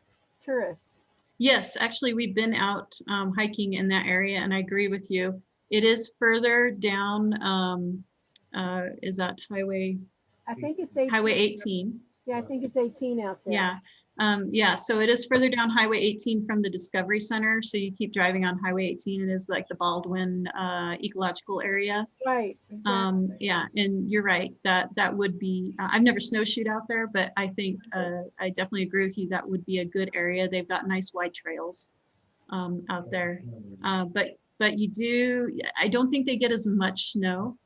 [SPEAKER 9] tourists.
[SPEAKER 2] Yes, actually, we've been out hiking in that area, and I agree with you. It is further down. Is that Highway
[SPEAKER 9] I think it's 18.
[SPEAKER 2] Highway 18?
[SPEAKER 9] Yeah, I think it's 18 out there.
[SPEAKER 2] Yeah. Yeah, so it is further down Highway 18 from the Discovery Center. So you keep driving on Highway 18. It is like the Baldwin ecological area.
[SPEAKER 9] Right. Exactly.
[SPEAKER 2] Yeah, and you're right. That would be. I've never snowshoed out there, but I think I definitely agree with you. That would be a good area. They've got nice wide trails out there. But you do. I don't think they get as much snow.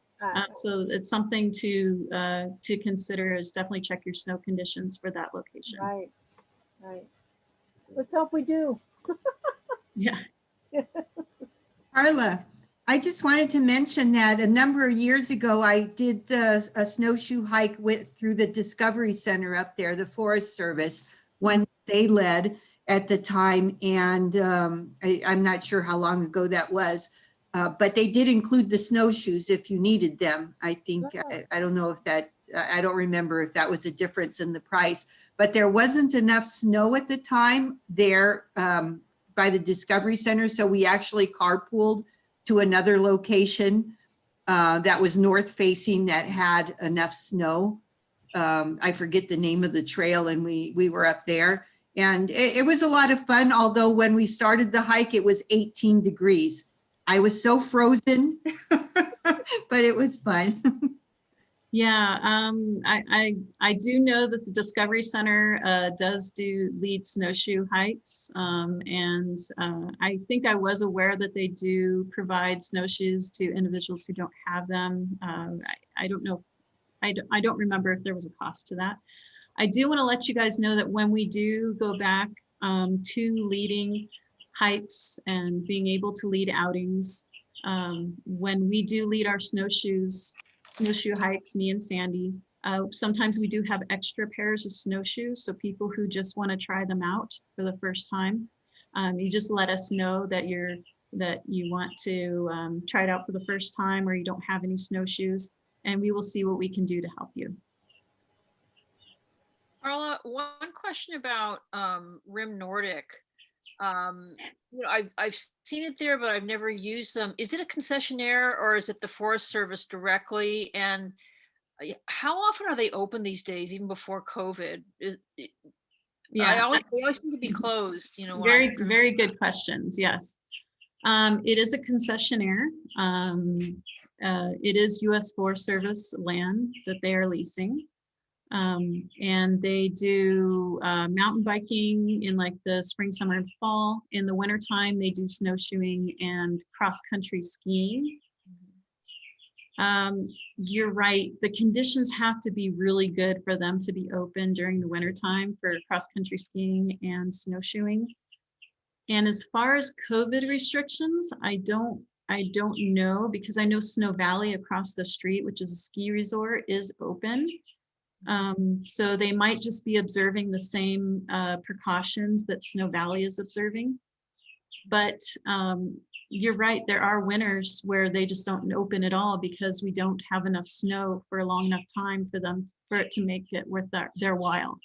[SPEAKER 2] So it's something to consider. Is definitely check your snow conditions for that location.
[SPEAKER 9] Right. Right. Let's hope we do.
[SPEAKER 2] Yeah.
[SPEAKER 10] Carla, I just wanted to mention that a number of years ago, I did a snowshoe hike through the Discovery Center up there, the Forest Service, one they led at the time. And I'm not sure how long ago that was, but they did include the snowshoes if you needed them. I think, I don't know if that, I don't remember if that was a difference in the price, but there wasn't enough snow at the time there by the Discovery Center. So we actually carpooled to another location that was north facing that had enough snow. I forget the name of the trail, and we were up there, and it was a lot of fun. Although when we started the hike, it was 18 degrees. I was so frozen, but it was fun.
[SPEAKER 2] Yeah, I do know that the Discovery Center does do lead snowshoe hikes, and I think I was aware that they do provide snowshoes to individuals who don't have them. I don't know, I don't remember if there was a cost to that. I do want to let you guys know that when we do go back to leading hikes and being able to lead outings, when we do lead our snowshoe hikes, me and Sandy, sometimes we do have extra pairs of snowshoes. So people who just want to try them out for the first time, you just let us know that you want to try it out for the first time, or you don't have any snowshoes, and we will see what we can do to help you.
[SPEAKER 1] Carla, one question about Rim Nordic. I've seen it there, but I've never used them. Is it a concessionaire, or is it the Forest Service directly? And how often are they open these days, even before COVID? They always seem to be closed.
[SPEAKER 2] Very good questions. Yes. It is a concessionaire. It is US Forest Service land that they are leasing. And they do mountain biking in like the spring, summer, and fall. In the wintertime, they do snowshoeing and cross-country skiing. You're right. The conditions have to be really good for them to be open during the wintertime for cross-country skiing and snowshoeing. And as far as COVID restrictions, I don't know, because I know Snow Valley across the street, which is a ski resort, is open. So they might just be observing the same precautions that Snow Valley is observing. But you're right, there are winters where they just don't open at all because we don't have enough snow for a long enough time for it to make it worth their while.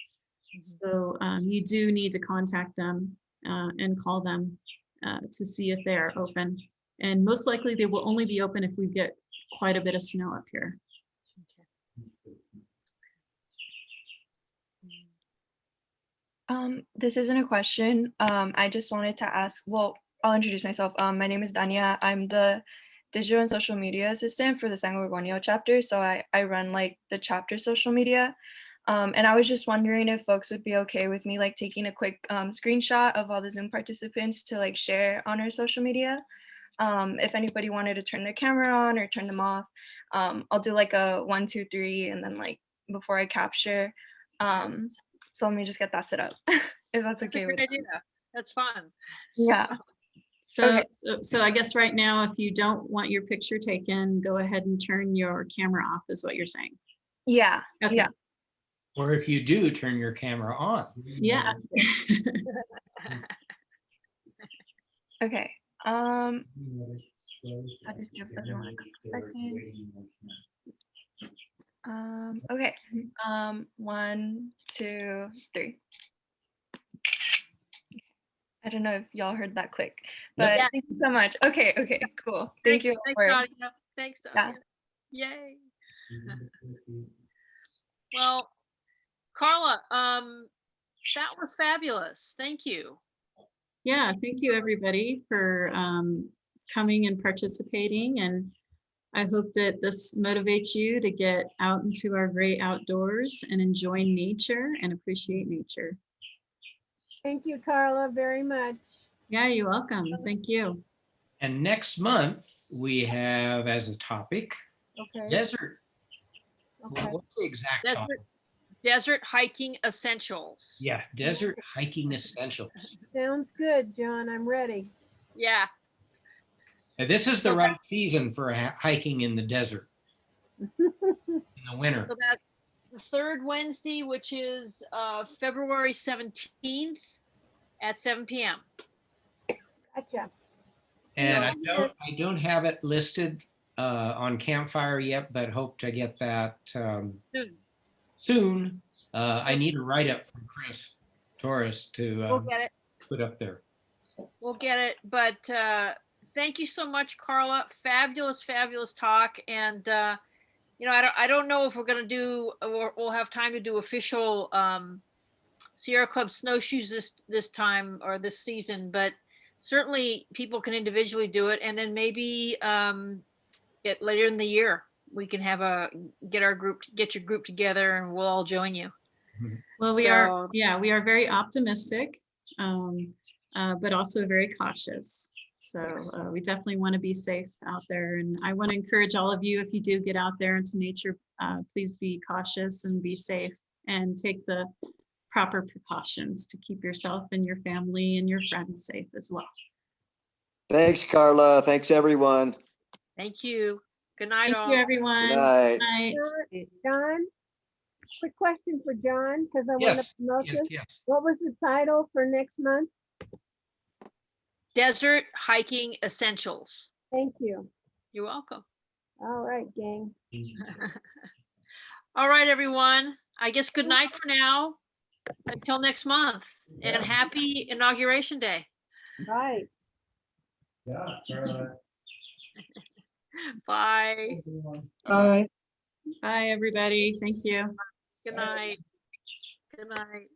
[SPEAKER 2] So you do need to contact them and call them to see if they are open. And most likely they will only be open if we get quite a bit of snow up here.
[SPEAKER 11] This isn't a question. I just wanted to ask, well, I'll introduce myself. My name is Dania. I'm the digital and social media assistant for the San Gorgonio chapter. So I run like the chapter social media. And I was just wondering if folks would be okay with me like taking a quick screenshot of all the Zoom participants to like share on our social media. If anybody wanted to turn their camera on or turn them off, I'll do like a 1, 2, 3, and then like before I capture. So let me just get that set up, if that's okay with
[SPEAKER 1] idea. That's fun.
[SPEAKER 11] Yeah.
[SPEAKER 2] So I guess right now, if you don't want your picture taken, go ahead and turn your camera off, is what you're saying.
[SPEAKER 11] Yeah.
[SPEAKER 2] Okay.
[SPEAKER 11] Yeah.
[SPEAKER 5] Or if you do, turn your camera on.
[SPEAKER 2] Yeah.
[SPEAKER 11] Okay. I'll just give everyone a couple seconds. Okay. 1, 2, 3. I don't know if y'all heard that click, but
[SPEAKER 1] Yeah.
[SPEAKER 11] thank you so much. Okay, cool. Thank you.
[SPEAKER 1] Thanks, Dania. Thanks, Dania.
[SPEAKER 11] Yeah.
[SPEAKER 1] Yay. Well, Carla, that was fabulous. Thank you.
[SPEAKER 2] Yeah, thank you everybody for coming and participating. And I hope that this motivates you to get out into our great outdoors and enjoy nature and appreciate nature.
[SPEAKER 9] Thank you, Carla, very much.
[SPEAKER 2] Yeah, you're welcome. Thank you.
[SPEAKER 5] And next month, we have as a topic,
[SPEAKER 9] Okay.
[SPEAKER 5] desert.
[SPEAKER 9] Okay.
[SPEAKER 5] What's the exact topic?
[SPEAKER 1] Desert hiking essentials.
[SPEAKER 5] Yeah, desert hiking essentials.
[SPEAKER 9] Sounds good, John. I'm ready.
[SPEAKER 1] Yeah.
[SPEAKER 5] Now, this is the right season for hiking in the desert in the winter.
[SPEAKER 1] So that's the third Wednesday, which is February 17th at 7 p.m.
[SPEAKER 9] Gotcha.
[SPEAKER 5] And I don't have it listed on Campfire yet, but hope to get that soon. I need a write-up from Chris Torres to
[SPEAKER 1] We'll get it.
[SPEAKER 5] put up there.
[SPEAKER 1] We'll get it. But thank you so much, Carla. Fabulous, fabulous talk. And you know, I don't know if we're gonna do, or we'll have time to do official Sierra Club snowshoes this time or this season, but certainly people can individually do it, and then maybe later in the year we can have get your group together, and we'll all join you.
[SPEAKER 2] Well, we are very optimistic, but also very cautious. So we definitely want to be safe out there. And I want to encourage all of you, if you do get out there into nature, please be cautious and be safe and take the proper precautions to keep yourself and your family and your friends safe as well.
[SPEAKER 12] Thanks, Carla. Thanks, everyone.
[SPEAKER 1] Thank you. Good night, all.
[SPEAKER 2] Thank you, everyone.
[SPEAKER 12] Good night.
[SPEAKER 2] Good night.
[SPEAKER 9] John, quick question for John, because I want
[SPEAKER 5] Yes,
[SPEAKER 9] to promote
[SPEAKER 5] yes,
[SPEAKER 9] this.
[SPEAKER 5] yes.
[SPEAKER 9] What was the title for next month?
[SPEAKER 1] Desert hiking essentials.
[SPEAKER 9] Thank you.
[SPEAKER 1] You're welcome.
[SPEAKER 9] All right, gang.
[SPEAKER 1] All right, everyone. I guess good night for now. Until next month. And happy Inauguration Day.
[SPEAKER 9] Right.
[SPEAKER 1] Bye.
[SPEAKER 2] Bye. Bye, everybody. Thank you.
[SPEAKER 1] Good night. Good night.